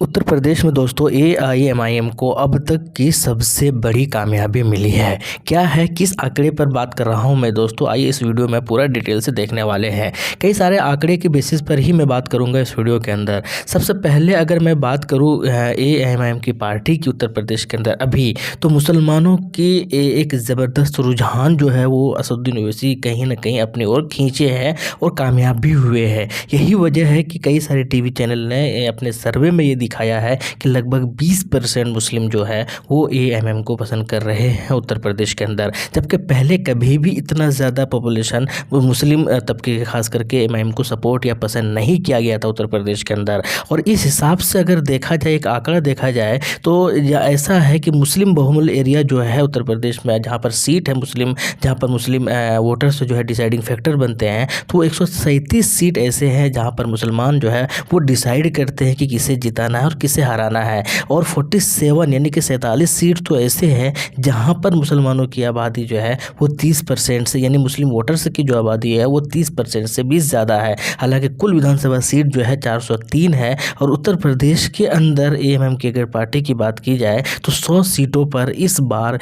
उत्तर प्रदेश में दोस्तों एआईएमआईएम को अब तक की सबसे बड़ी कामयाबी मिली है। क्या है, किस आंकड़े पर बात कर रहा हूं मैं दोस्तों, आइए इस वीडियो में पूरा डिटेल से देखने वाले हैं। कई सारे आंकड़े के बेसिस पर ही मैं बात करूंगा इस वीडियो के अंदर। सबसे पहले अगर मैं बात करूं एआईएमआईएम की पार्टी की उत्तर प्रदेश के अंदर अभी, तो मुसलमानों की एक ज़बरदस्त रुझान जो है वो असदुद्दीन ओवैसी कहीं ना कहीं अपनी ओर खींचे हैं और कामयाब भी हुए हैं। यही वजह है कि कई सारे टीवी चैनल ने अपने सर्वे में ये दिखाया है कि लगभग 20% मुस्लिम जो है वो एएमएम को पसंद कर रहे हैं उत्तर प्रदेश के अंदर, जबकि पहले कभी भी इतना ज़्यादा पॉपुलेशन वो मुस्लिम तबके खास करके एएमएम को सपोर्ट या पसंद नहीं किया गया था उत्तर प्रदेश के अंदर। और इस हिसाब से अगर देखा जाए, एक आंकड़ा देखा जाए, तो ऐसा है कि मुस्लिम बहुमूल्य एरिया जो है उत्तर प्रदेश में, जहाँ पर सीट है मुस्लिम, जहाँ पर मुस्लिम वोटर्स जो है डिसाइडिंग फैक्टर बनते हैं, तो वो 137 सीट ऐसे हैं जहाँ पर मुसलमान जो है वो डिसाइड करते हैं कि किसे जिताना है और किसे हराना है। और 47 यानी कि 47 सीट तो ऐसे हैं जहां पर मुसलमानों की आबादी जो है वो 30% से, यानी मुस्लिम वोटर्स की जो आबादी है वो 30% से भी ज़्यादा है। हालांकि कुल विधानसभा सीट जो है 403 है। और उत्तर प्रदेश के अंदर एएमएम की अगर पार्टी की बात की जाए तो 100 सीटों पर इस बार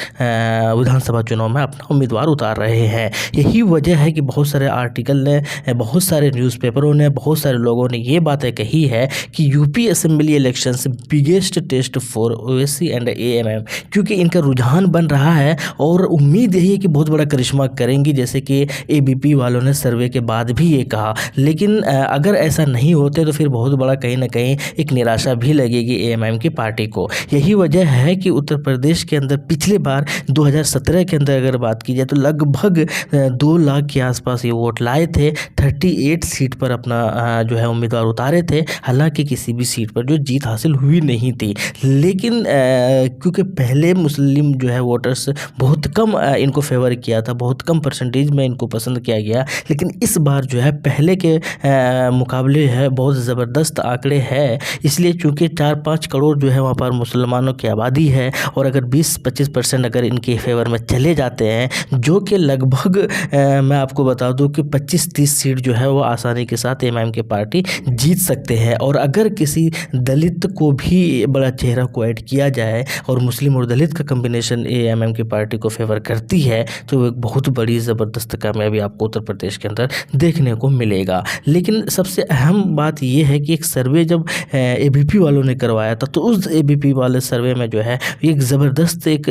विधानसभा चुनाव में अपना उम्मीदवार उतार रहे हैं। यही वजह है कि बहुत सारे आर्टिकल ने, बहुत सारे न्यूज़पेपरों ने, बहुत सारे लोगों ने ये बातें कही है कि UP assembly elections biggest test for Owaisi and AMM, क्योंकि इनका रुझान बन रहा है और उम्मीद यही है कि बहुत बड़ा करिश्मा करेंगी, जैसे कि एबीपी वालों ने सर्वे के बाद भी ये कहा। लेकिन अगर ऐसा नहीं होते तो फिर बहुत बड़ा कहीं ना कहीं एक निराशा भी लगेगी एएमएम की पार्टी को। यही वजह है कि उत्तर प्रदेश के अंदर पिछले बार 2017 के अंदर अगर बात की जाए तो लगभग 2 लाख के आसपास ये वोट लाए थे, 38 सीट पर अपना जो है उम्मीदवार उतारे थे। हालांकि किसी भी सीट पर जो जीत हासिल हुई नहीं थी, लेकिन क्योंकि पहले मुस्लिम जो है वोटर्स बहुत कम इनको फेवर किया था, बहुत कम परसेंटेज में इनको पसंद किया गया। लेकिन इस बार जो है पहले के मुकाबले है बहुत ज़बरदस्त आंकड़े हैं, इसलिए चूँकि 4-5 करोड़ जो है वहाँ पर मुसलमानों की आबादी है। और अगर 20-25% अगर इनके फेवर में चले जाते हैं, जो कि लगभग मैं आपको बता दूं कि 25-30 सीट जो है वो आसानी के साथ एएमएम की पार्टी जीत सकते हैं। और अगर किसी दलित को भी बड़ा चेहरा को ऐड किया जाए और मुस्लिम और दलित का कम्बिनेशन एएमएम की पार्टी को फेवर करती है, तो एक बहुत बड़ी ज़बरदस्त कामयाबी आपको उत्तर प्रदेश के अंदर देखने को मिलेगा। लेकिन सबसे अहम बात यह है कि एक सर्वे जब एबीपी वालों ने करवाया था, तो उस एबीपी वाले सर्वे में जो है एक ज़बरदस्त एक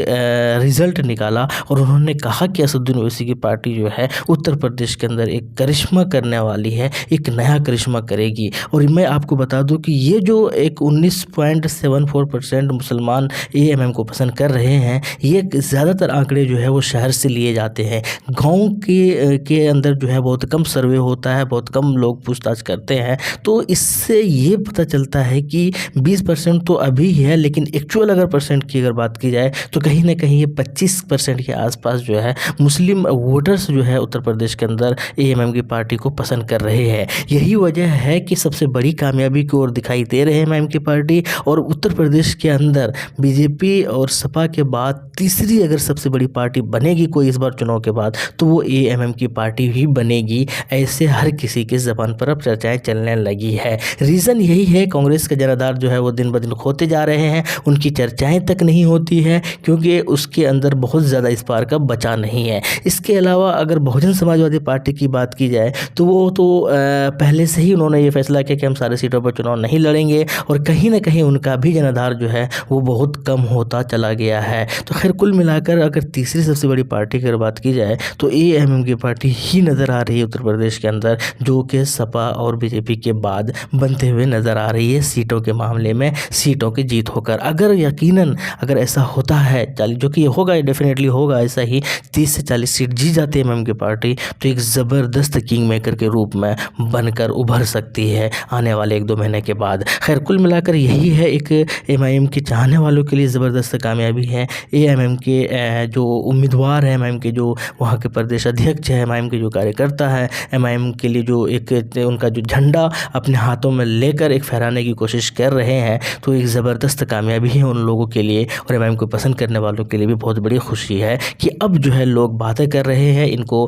रिज़ल्ट निकाला और उन्होंने कहा कि असदुद्दीन ओवैसी की पार्टी जो है उत्तर प्रदेश के अंदर एक करिश्मा करने वाली है, एक नया करिश्मा करेगी। और मैं आपको बता दूं कि ये जो एक 19.74% मुसलमान एएमएम को पसंद कर रहे हैं, ये ज़्यादातर आंकड़े जो है वो शहर से लिए जाते हैं। गांव के अंदर जो है बहुत कम सर्वे होता है, बहुत कम लोग पूछताछ करते हैं। तो इससे ये पता चलता है कि 20% तो अभी है, लेकिन एक्चुअल अगर परसेंट की अगर बात की जाए तो कहीं ना कहीं ये 25% के आसपास जो है मुस्लिम वोटर्स जो है उत्तर प्रदेश के अंदर एएमएम की पार्टी को पसंद कर रहे हैं। यही वजह है कि सबसे बड़ी कामयाबी की ओर दिखाई दे रहे हैं एएमएम की पार्टी। और उत्तर प्रदेश के अंदर बीजेपी और सपा के बाद तीसरी अगर सबसे बड़ी पार्टी बनेगी कोई इस बार चुनाव के बाद, तो वो एएमएम की पार्टी ही बनेगी। ऐसे हर किसी की ज़बान पर अब चर्चाएं चलने लगी है। रीज़न यही है, कांग्रेस के जनाधार जो है वो दिन ब दिन खोते जा रहे हैं, उनकी चर्चाएं तक नहीं होती है क्योंकि उसके अंदर बहुत ज़्यादा इस बार का बचा नहीं है। इसके अलावा अगर बहुजन समाजवादी पार्टी की बात की जाए तो वो तो पहले से ही उन्होंने ये फैसला किया कि हम सारे सीटों पर चुनाव नहीं लड़ेंगे, और कहीं ना कहीं उनका भी जनाधार जो है वो बहुत कम होता चला गया है। तो खैर कुल मिलाकर अगर तीसरी सबसे बड़ी पार्टी की अगर बात की जाए तो एएमएम की पार्टी ही नज़र आ रही है उत्तर प्रदेश के अंदर, जो कि सपा और बीजेपी के बाद बनते हुए नज़र आ रही है सीटों के मामले में, सीटों की जीत होकर। अगर यकीनन अगर ऐसा होता है, जो कि होगा, डेफिनेटली होगा ऐसा ही, 30 से 40 सीट जीत जाती है एमएम की पार्टी, तो एक ज़बरदस्त किंग मेकर के रूप में बनकर उभर सकती है आने वाले 1-2 महीने के बाद। खैर कुल मिलाकर यही है एक एमआईएम के चाहने वालों के लिए ज़बरदस्त कामयाबी है। एएमएम के जो उम्मीदवार हैं, एमआईएम के जो वहाँ के प्रदेश अध्यक्ष हैं, एमआईएम के जो कार्यकर्ता हैं, एमआईएम के लिए जो एक उनका जो झंडा अपने हाथों में लेकर एक फहराने की कोशिश कर रहे हैं, तो एक ज़बरदस्त कामयाबी है उन लोगों के लिए। और एमआईएम को पसंद करने वालों के लिए भी बहुत बड़ी खुशी है कि अब जो है लोग बातें कर रहे हैं, इनको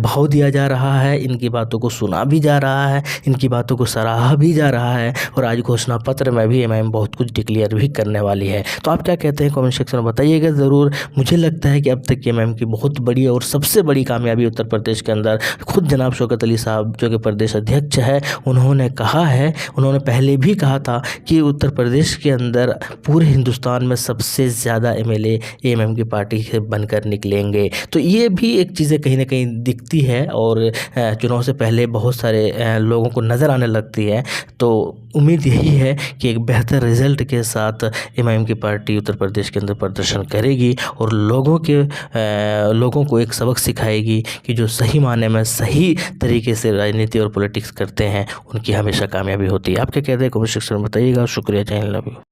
भाव दिया जा रहा है, इनकी बातों को सुना भी जा रहा है, इनकी बातों को सराहा भी जा रहा है। और आज घोषणा घोषणा पत्र में भी एमआईएम बहुत कुछ डिक्लेयर भी करने वाली है। तो आप क्या कहते हैं कमेंट सेक्शन में बताइएगा ज़रूर। मुझे लगता है कि अब तक एमआईएम की बहुत बड़ी और सबसे बड़ी कामयाबी उत्तर प्रदेश के अंदर खुद जनाब शौकत अली साहब जो कि प्रदेश अध्यक्ष है उन्होंने कहा है, उन्होंने पहले भी कहा था कि उत्तर प्रदेश के अंदर पूरे हिंदुस्तान में सबसे ज़्यादा एमएलए एमआईएम की पार्टी से बनकर निकलेंगे। तो ये भी एक चीज़ें कहीं ना कहीं दिखती है और चुनाव से पहले बहुत सारे लोगों को नज़र आने लगती है। तो उम्मीद यही है कि एक बेहतर रिजल्ट के साथ एमआईएम की पार्टी उत्तर प्रदेश के अंदर प्रदर्शन करेगी और लोगों को एक सबक सिखाएगी कि जो सही मायने में सही तरीके से राजनीति और पॉलिटिक्स करते हैं उनकी हमेशा कामयाबी होती है। आप क्या कहते हैं कमेंट सेक्शन में बताइएगा। शुक्रिया, जय हिंद, लव यू।